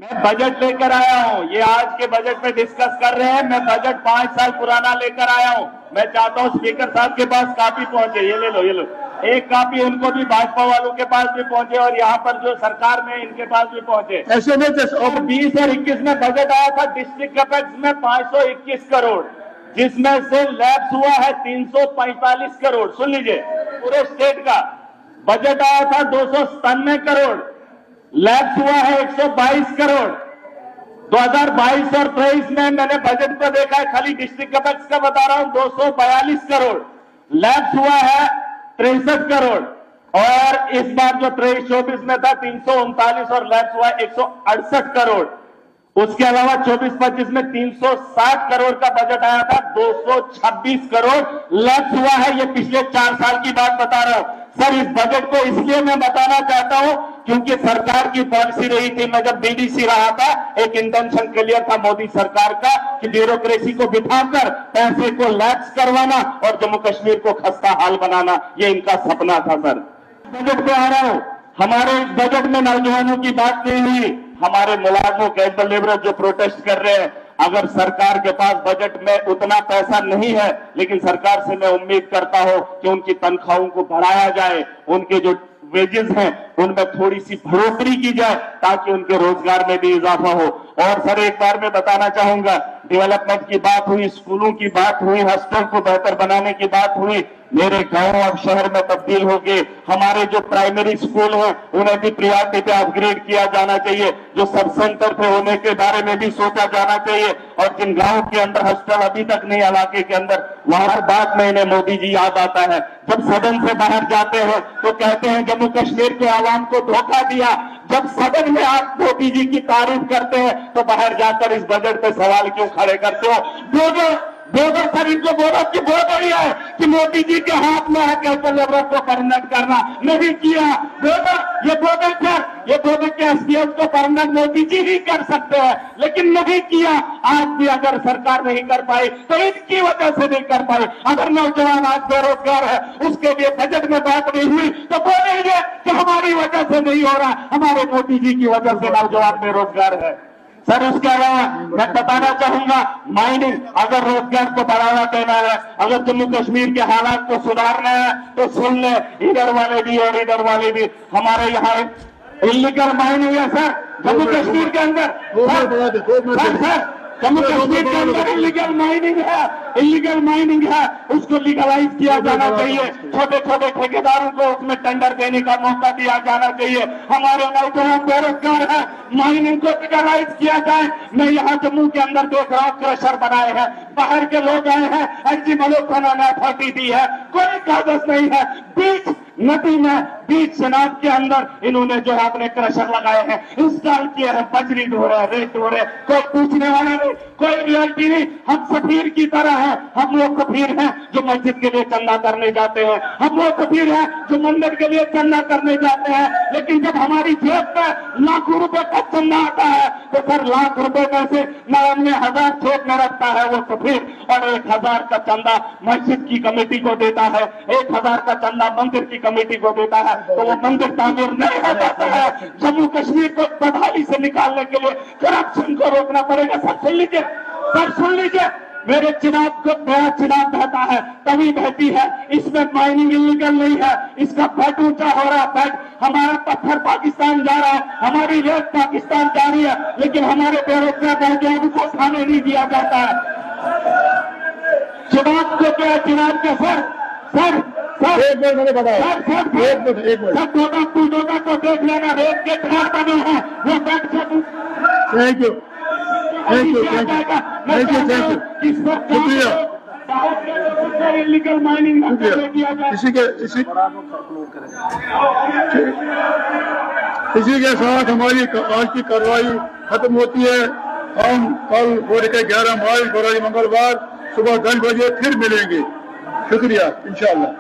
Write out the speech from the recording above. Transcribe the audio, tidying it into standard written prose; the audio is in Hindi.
मैं बजट लेकर आया हूं। ये आज के बजट में डिस्कस कर रहे हैं। मैं बजट 5 साल पुराना लेकर आया हूं। मैं चाहता हूं स्पीकर साहब के पास कापी पहुंचे। ये ले लो, ये लो। एक कापी उनको भी, भाजपा वालों के पास भी पहुंचे और यहाँ पर जो सरकार में इनके पास भी पहुंचे। ऐसे में 20 और 21 में बजट आया था डिस्ट्रिक्ट कैपेक्स में 521 करोड़, जिसमें से लैप्स हुआ है 345 करोड़। सुन लीजिए, पूरे स्टेट का बजट आया था 297 करोड़, लैप्स हुआ है 122 करोड़। 2022 और 23 में मैंने बजट को देखा है, खाली डिस्ट्रिक्ट कैपेक्स का बता रहा हूं, 242 करोड़, लैप्स हुआ है 63 करोड़, और इस बार जो 23-24 में था 339 और लैप्स हुआ 168 करोड़। उसके अलावा 24-25 में 360 करोड़ का बजट आया था, 226 करोड़ लैप्स हुआ है। ये पिछले 4 साल की बात बता रहा हूं। सर, इस बजट को इसलिए मैं बताना चाहता हूं क्योंकि सरकार की पॉलिसी रही थी, मैं जब बीडीसी रहा था, एक इंटेंशन क्लियर था मोदी सरकार का कि ब्यूरोक्रेसी को बिठाकर पैसे को लैप्स करवाना और जम्मू कश्मीर को खस्ता हाल बनाना, ये इनका सपना था। सर, बजट पे आ रहा हूं। हमारे इस बजट में नौजवानों की बात नहीं हुई, हमारे मुलाजमों, कैजुअल लेबर जो प्रोटेस्ट कर रहे हैं। अगर सरकार के पास बजट में उतना पैसा नहीं है, लेकिन सरकार से मैं उम्मीद करता हूं कि उनकी तनख्वाहों को बढ़ाया जाए, उनके जो वेजेस हैं उनमें थोड़ी सी बढ़ोतरी की जाए ताकि उनके रोजगार में भी इजाफा हो। और सर, एक बार मैं बताना चाहूंगा, डेवलपमेंट की बात हुई, स्कूलों की बात हुई, हॉस्टल को बेहतर बनाने की बात हुई। मेरे गांव अब शहर में तब्दील हो गए। हमारे जो प्राइमरी स्कूल हैं उन्हें भी प्रियॉरिटी पे अपग्रेड किया जाना चाहिए, जो सब सेंटर पे होने के बारे में भी सोचा जाना चाहिए। और जिन गांव के अंदर हॉस्टल अभी तक नहीं, इलाके के अंदर, वहां हर बात में इन्हें मोदी जी याद आता है। जब सदन से बाहर जाते हैं तो कहते हैं जम्मू कश्मीर के आवाम को धोखा दिया। जब सदन में आप मोदी जी की तारीफ करते हैं तो बाहर जाकर इस बजट पे सवाल क्यों खड़े करते हो? बोलो सर, इनको बोलो कि बोल रही है कि मोदी जी के हाथ में है कैजुअल लेबर को परमानेंट करना, नहीं किया। बोलो, ये बोलो कि एसडीएम को परमानेंट मोदी जी ही कर सकते हैं, लेकिन नहीं किया। आज भी अगर सरकार नहीं कर पाई तो इनकी वजह से नहीं कर पाई। अगर नौजवान आज बेरोजगार है, उसके लिए बजट में बात नहीं हुई तो बोलेंगे कि हमारी वजह से नहीं हो रहा, हमारे मोदी जी की वजह से नौजवान बेरोजगार है। सर, उसके अलावा मैं बताना चाहूंगा, माइनिंग, अगर रोजगार को बढ़ावा देना है, अगर जम्मू कश्मीर के हालात को सुधारना है तो सुन ले, इधर वाले भी और इधर वाले भी। हमारे यहाँ इलीगल माइनिंग है सर, जम्मू कश्मीर के अंदर। सर, जम्मू कश्मीर के अंदर इलीगल माइनिंग है, उसको लीगलाइज किया जाना चाहिए। छोटे छोटे ठेकेदारों को उसमें टेंडर देने का मौका दिया जाना चाहिए। हमारे नौजवान बेरोजगार है, माइनिंग को लीगलाइज किया जाए। मैं यहाँ जम्मू के अंदर देख रहा हूँ, क्रशर बनाए हैं, बाहर के लोग आए हैं, एनजी मलिक खाना ने अथॉरिटी दी है, कोई कागज नहीं है। बीच नदी में, बीच चनाब के अंदर इन्होंने जो है अपने क्रशर लगाए हैं, इंस्टॉल किए हैं, बजरी ढो रहे, रेत ढो रहे, कोई पूछने वाला नहीं, कोई रियलिटी नहीं। हम सफीर की तरह हैं, हम लोग सफीर हैं जो मस्जिद के लिए चंदा करने जाते हैं, हम लोग सफीर हैं जो मंदिर के लिए चंदा करने जाते हैं। लेकिन जब हमारी जेब में लाखों रुपए का चंदा आता है तो सर लाख रुपए में से 99,000 जेब में रखता है वो सफीर, और 1,000 का चंदा मस्जिद की कमेटी को देता है, 1,000 का चंदा मंदिर की कमेटी को देता है, तो वो मंदिर तामीर नहीं हो पाता है। जम्मू कश्मीर को बदहाली से निकालने के लिए करप्शन को रोकना पड़ेगा। सर सुन लीजिए, मेरे चिनाब को नया चिनाब बहता है, तभी बहती है, इसमें माइनिंग इलीगल नहीं है। इसका फैट ऊंचा हो रहा है, फैट, हमारा पत्थर पाकिस्तान जा रहा है, हमारी रेत पाकिस्तान जा रही है, लेकिन हमारे बेरोजगार नौजवानों को खाने नहीं दिया जाता है। चिनाब को क्या, चिनाब के सर एक मिनट मैंने बताया, एक मिनट बुलडोजर को देख लेना, रेत के घर बने हैं, वो बैठ से थैंक यू, शुक्रिया। इलीगल माइनिंग इसी के साथ हमारी आज की कार्रवाई खत्म होती है। हम कल बोर्ड के 11 मार्च मंगलवार सुबह 10 बजे फिर मिलेंगे। शुक्रिया, इंशाअल्लाह।